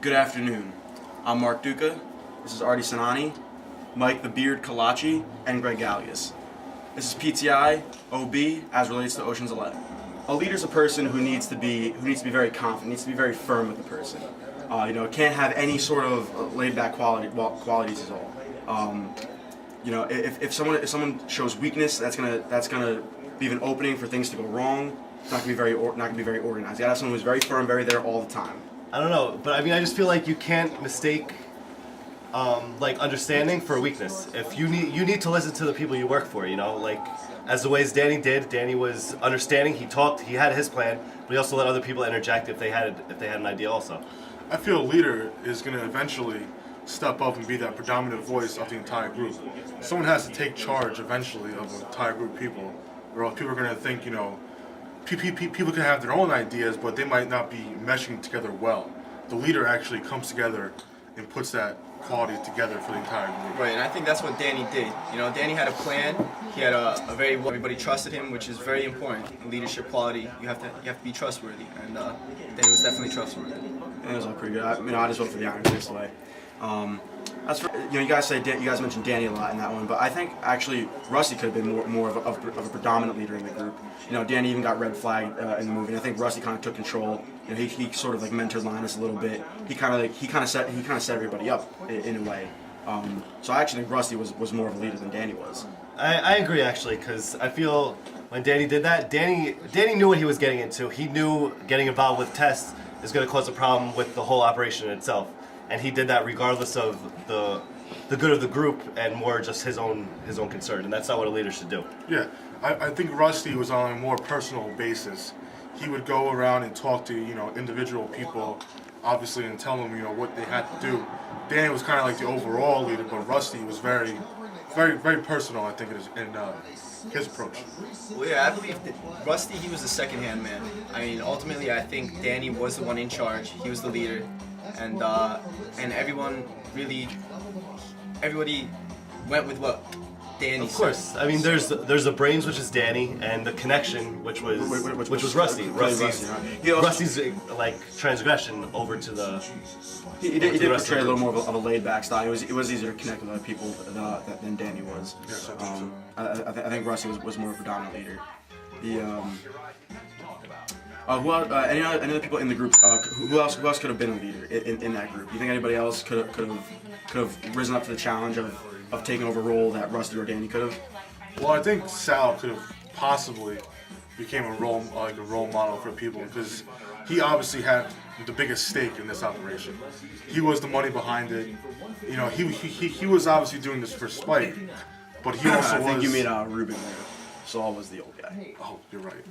Good afternoon. I'm Mark Duca. This is Artie Sanani, Mike the Beard Kalachi, and Greg Gallius. This is PTI OB as relates to Ocean's 11. A leader is a person who needs to be very confident, needs to be very firm with the person. Can't have any sort of laid-back qualities at all. If someone shows weakness, that's gonna leave an opening for things to go wrong. It's not gonna be very organized. You gotta have someone who's very firm, very there all the time. I don't know, but I mean, I just feel like you can't mistake understanding for a weakness. If you need to listen to the people you work for, as the ways Danny did. Danny was understanding. He talked. He had his plan, but he also let other people interject if they had an idea also. I feel a leader is going to eventually step up and be that predominant voice of the entire group. Someone has to take charge eventually of an entire group of people, or else people are going to think, people can have their own ideas, but they might not be meshing together well. The leader actually comes together and puts that quality together for the entire group. Right, and I think that's what Danny did. Danny had a plan. He had everybody trusted him, which is very important. In leadership quality, you have to be trustworthy, and Danny was definitely trustworthy. It was all pretty good. I just vote for the Iron Fist way. As for, you guys mentioned Danny a lot in that one, but I think actually Rusty could have been more of a predominant leader in the group. Danny even got red flagged in the movie, and I think Rusty kind of took control. He sort of mentored Linus a little bit. He kind of set everybody up in a way. So I actually think Rusty was more of a leader than Danny was. I agree actually, because I feel when Danny did that, Danny knew what he was getting into. He knew getting involved with Tess is going to cause a problem with the whole operation itself, and he did that regardless of the good of the group and more just his own concern, and that's not what a leader should do. Yeah, I think Rusty was on a more personal basis. He would go around and talk to individual people, obviously, and tell them what they had to do. Danny was kind of like the overall leader, but Rusty was very, very, very personal. I think in his approach. Well, yeah, I believe that Rusty, he was the second-hand man. I mean, ultimately, I think Danny was the one in charge. He was the leader, and everybody went with what Danny Of course. said. I mean, there's the brains, which is Danny, and the connection, which was Rusty. Rusty's transgression over to the. He did portray a little more of a laid-back style. It was easier to connect with other people than Danny was. Yes, I think Rusty was more of a predominant leader. Any other people in the group? Who else could have been a leader in that group? You think anybody else could have risen up to the challenge of taking over a role that Rusty or Danny could have? Well, I think Sal could have possibly became a role model for people, because he obviously had the biggest stake in this operation. He was the money behind it. He was obviously doing this for Spike, but he also I think you mean Ruben there. Saul was the old guy. Oh, you're right.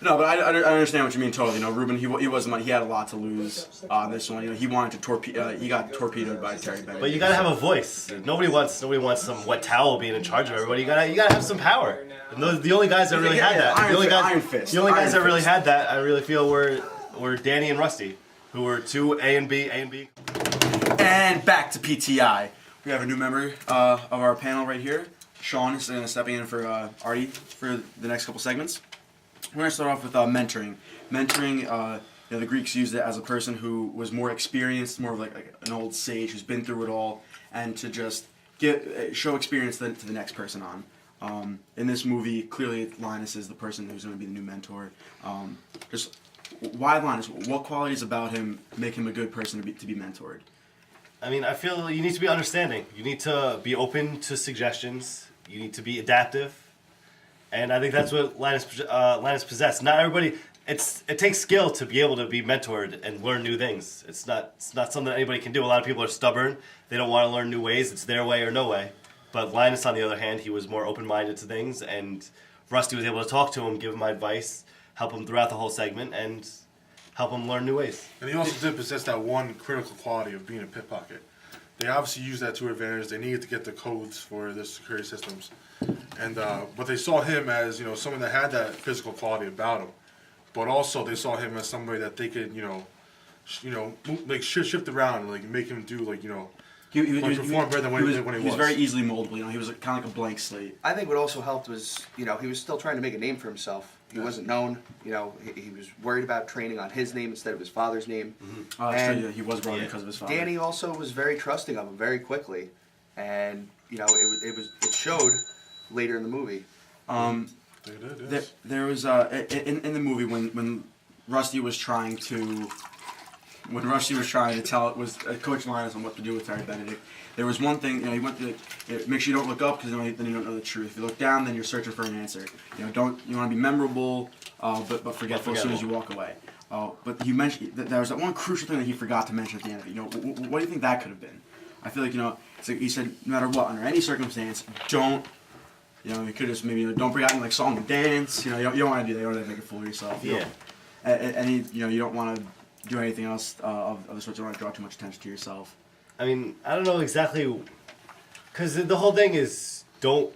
No, but I understand what you mean totally. Ruben, he had a lot to lose on this one. He wanted to he got torpedoed by Terry Bennett. But you gotta have a voice. Nobody wants some wet towel being in charge of everybody. You gotta have some power. And the only guys that really had that, the only guys that really had that, I really feel were Danny and Rusty, who were two A and B. And back to PTI. We have a new member of our panel right here. Sean is stepping in for Artie for the next couple segments. We're going to start off with mentoring. Mentoring, the Greeks used it as a person who was more experienced, more of like an old sage who's been through it all, and to just show experience to the next person on. In this movie, clearly Linus is the person who's going to be the new mentor. Just why Linus? What qualities about him make him a good person to be mentored? I mean, I feel you need to be understanding. You need to be open to suggestions. You need to be adaptive. And I think that's what Linus possessed. Not everybody. It takes skill to be able to be mentored and learn new things. It's not something that anybody can do. A lot of people are stubborn. They don't want to learn new ways. It's their way or no way. But Linus, on the other hand, he was more open-minded to things, and Rusty was able to talk to him, give him advice, help him throughout the whole segment, and help him learn new ways. And he also did possess that one critical quality of being a pickpocket. They obviously used that to their advantage. They needed to get the codes for their security systems, and but they saw him as someone that had that physical quality about him, but also they saw him as somebody that they could shift around, like make him do he performed better than when he was. He was very easily moldable. He was kind of like a blank slate. I think what also helped was, he was still trying to make a name for himself. He wasn't known. You know, he was worried about training on his name instead of his father's name. That's true, yeah, he was brought in because of his father. Danny also was very trusting of him very quickly, and you know, it showed later in the movie. There was in the movie when Rusty was trying to tell Coach Linus on what to do with Terry Benedict. There was one thing, you know, he went to make sure you don't look up because then you don't know the truth. If you look down, then you're searching for an answer. You know, you want to be memorable, but forgetful as soon as you walk away. But you mentioned that there was that one crucial thing that he forgot to mention at the end of it. You know, what do you think that could have been? I feel like, you know, it's like he said, no matter what, under any circumstance, don't. You know, you could just maybe, you know, don't bring out any like song and dance. You know, you don't want to do that. You don't want to make a fool of yourself. Yeah. You don't want to do anything else of the sort. You don't want to draw too much attention to yourself. I mean, I don't know exactly, because the whole thing is don't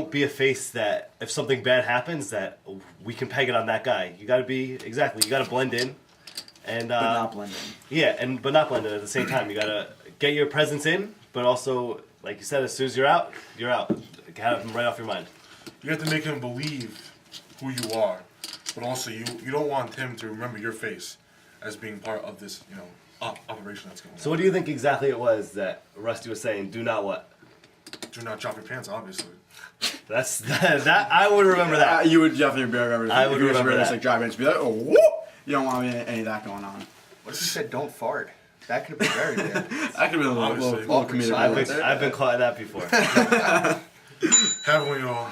be a face that if something bad happens that we can peg it on that guy. You got to be you got to blend in, and But not blend in. yeah, but not blend in at the same time. You got to get your presence in, but also like you said, as soon as you're out, you're out. Have him right off your mind. You have to make him believe who you are, but also you don't want him to remember your face as being part of this, you know, operation that's going on. So what do you think exactly it was that Rusty was saying? Do not what? Do not drop your pants, obviously. That's that I would remember that. You would definitely remember. I would if you remember this that. like drive-ins, be like, oh, whoop! You don't want any of that going on. What if he said, "Don't fart"? That could have been very bad. That could be a little Obviously. comedic. I've been caught in that before. Haven't we all?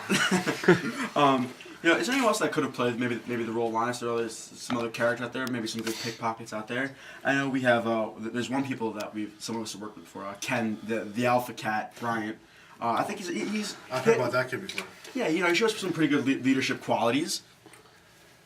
You know, is there anyone else that could have played maybe the role of Linus, or there's some other character out there, maybe some good pickpockets out there? I know we have. There's one people that some of us have worked with before. Ken, the alpha cat, Bryant. I think he's. I've heard about that kid before. Yeah, you know, he shows some pretty good leadership qualities.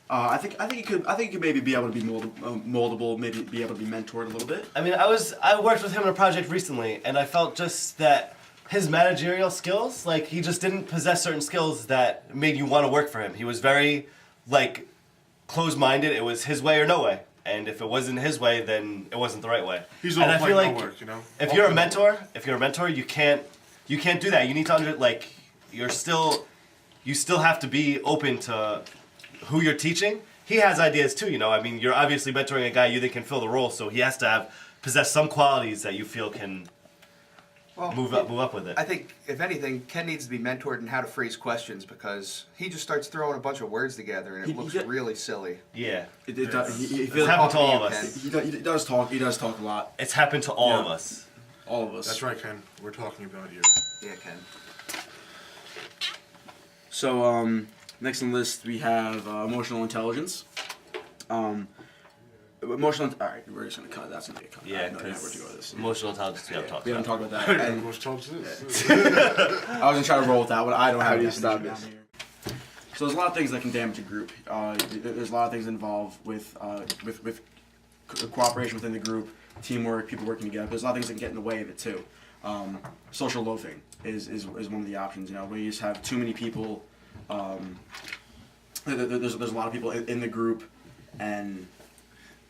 I think he could maybe be able to be moldable, maybe be able to be mentored a little bit. I mean, I worked with him on a project recently, and I felt just that his managerial skills, like he just didn't possess certain skills that made you want to work for him. He was very, like, closed-minded. It was his way or no way, and if it wasn't his way, then it wasn't the right way. He's and all I like feel no like work, you know. if you're a mentor, you can't do that. You need to you still have to be open to who you're teaching. He has ideas too, you know. I mean, you're obviously mentoring a guy you think can fill the role, so he has to possess some qualities that you feel can move up with it. I think, if anything, Ken needs to be mentored in how to phrase questions because he just starts throwing a bunch of words together and it looks really silly. Yeah. It does. He It's happened to all of us. He does talk. He does talk a lot. It's happened to all of us. All of us. That's right, Ken. We're talking about you. Yeah, Ken. So, next on the list we have emotional intelligence. All right, we're just gonna cut. That's gonna be a cut. I Yeah, have no idea where to go with because this. emotional intelligence we haven't talked We haven't about. talked about that. And What's told this? I was gonna try to roll with that, but I don't have How do you a stop definition this? down here. So there's a lot of things that can damage a group. There's a lot of things involved with cooperation within the group, teamwork, people working together. There's a lot of things that can get in the way of it too. Social loafing is one of the options. You know, when you just have too many people. There's a lot of people in the group, and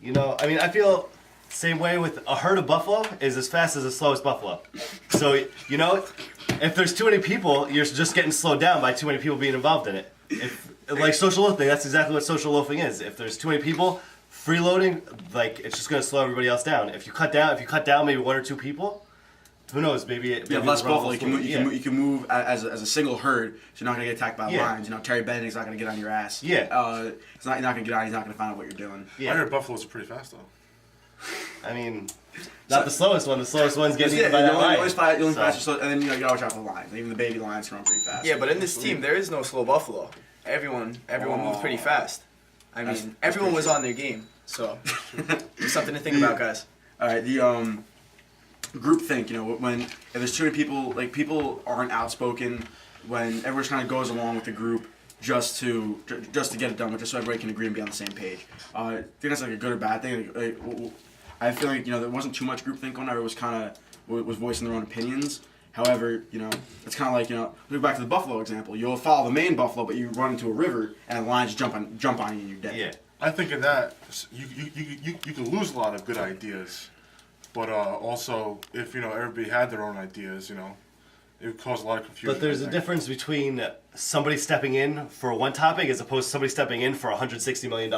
You know, I mean, I feel same way with a herd of buffalo is as fast as the slowest buffalo. So, you know, if there's too many people, you're just getting slowed down by too many people being involved in it. Like social loafing, that's exactly what social loafing is. If there's too many people, freeloading, like it's just gonna slow everybody else down. If you cut down maybe one or two people, who knows? Maybe you have less the rumble buffalo. will You can move as a single herd, so you're not gonna get attacked by Yeah. lions. You know, Terry Benedict's not gonna get on your ass. Yeah. You're not gonna get on. He's not gonna find out what you're doing. I Yeah. heard buffaloes are pretty fast though. I mean, not the slowest one. The slowest one's getting eaten by you that only lion. only So- faster, so, and then you gotta watch out for the lions. Even the baby lions can run pretty fast. Yeah, but in this team, there is no slow buffalo. Everyone moved pretty fast. I mean, That's everyone was pretty on their game. So, just something to think about, guys. All right, the group think. You know, when if there's too many people, like people aren't outspoken. When everyone kind of goes along with the group just to get it done, just so everybody can agree and be on the same page. I think that's like a good or bad thing. I feel like there wasn't too much groupthink on. Everyone was kind of was voicing their own opinions. However, it's kind of like look back to the buffalo example. You'll follow the main buffalo, but you run into a river and the lions jump on you and you're dead. Yeah. I think in that you can lose a lot of good ideas, but also if everybody had their own ideas, it would cause a lot of confusion. But there's I a think. difference between somebody stepping in for one topic as opposed to somebody stepping in for $160 million.